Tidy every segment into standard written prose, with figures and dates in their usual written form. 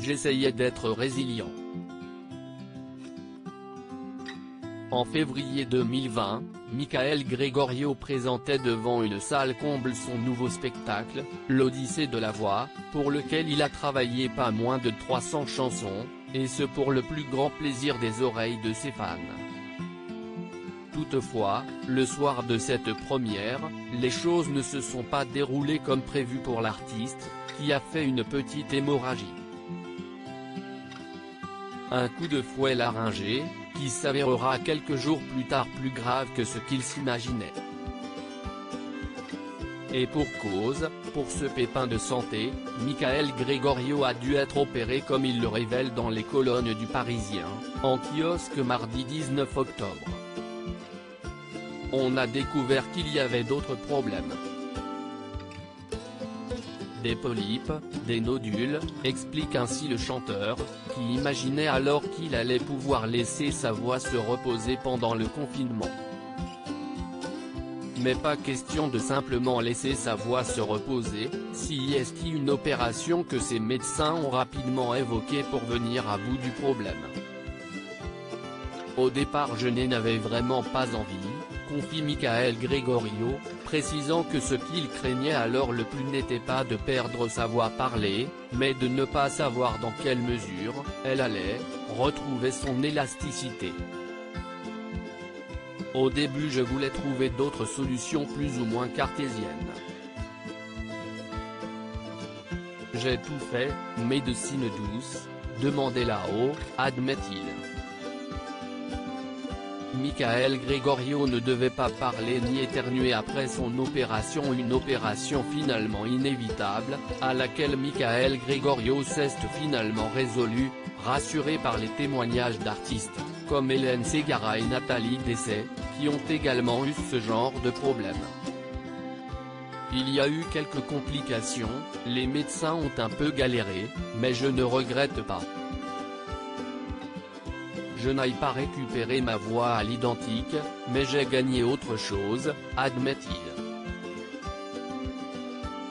j'essayais d'être résilient. En février 2020, Michael Gregorio présentait devant une salle comble son nouveau spectacle, l'Odyssée de la voix, pour lequel il a travaillé pas moins de 300 chansons, et ce pour le plus grand plaisir des oreilles de ses fans. Toutefois, le soir de cette première, les choses ne se sont pas déroulées comme prévu pour l'artiste, qui a fait une petite hémorragie. Un coup de fouet laryngé, qui s'avérera quelques jours plus tard plus grave que ce qu'il s'imaginait. Et pour cause, pour ce pépin de santé, Michael Gregorio a dû être opéré comme il le révèle dans les colonnes du Parisien, en kiosque mardi 19 octobre. On a découvert qu'il y avait d'autres problèmes. Des polypes, des nodules, explique ainsi le chanteur, qui imaginait alors qu'il allait pouvoir laisser sa voix se reposer pendant le confinement. Mais pas question de simplement laisser sa voix se reposer, si est une opération que ses médecins ont rapidement évoquée pour venir à bout du problème. Au départ je n'avais vraiment pas envie, confie Michael Gregorio, précisant que ce qu'il craignait alors le plus n'était pas de perdre sa voix parlée, mais de ne pas savoir dans quelle mesure elle allait retrouver son élasticité. Au début je voulais trouver d'autres solutions plus ou moins cartésiennes. J'ai tout fait, médecine douce, demandez là-haut, admet-il. Michael Gregorio ne devait pas parler ni éternuer après son opération, une opération finalement inévitable, à laquelle Michael Gregorio s'est finalement résolu, rassuré par les témoignages d'artistes, comme Hélène Ségara et Nathalie Dessay, qui ont également eu ce genre de problème. Il y a eu quelques complications, les médecins ont un peu galéré, mais je ne regrette pas. Je n'ai pas récupéré ma voix à l'identique, mais j'ai gagné autre chose, admet-il.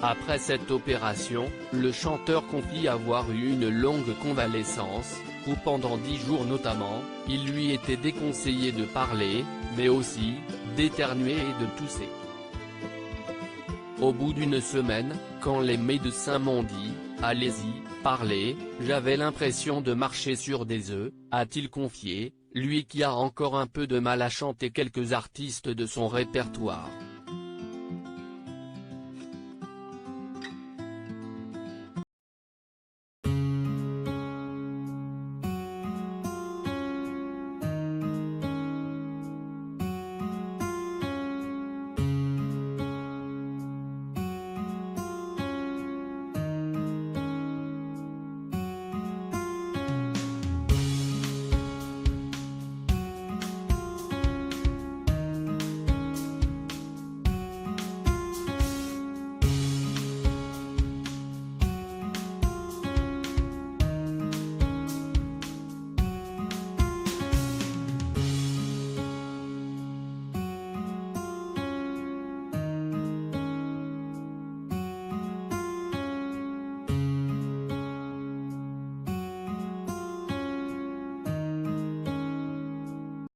Après cette opération, le chanteur confie avoir eu une longue convalescence, où pendant 10 jours notamment, il lui était déconseillé de parler, mais aussi, d'éternuer et de tousser. Au bout d'une semaine, quand les médecins m'ont dit « Allez-y, parlez », j'avais l'impression de marcher sur des œufs, a-t-il confié, lui qui a encore un peu de mal à chanter quelques artistes de son répertoire.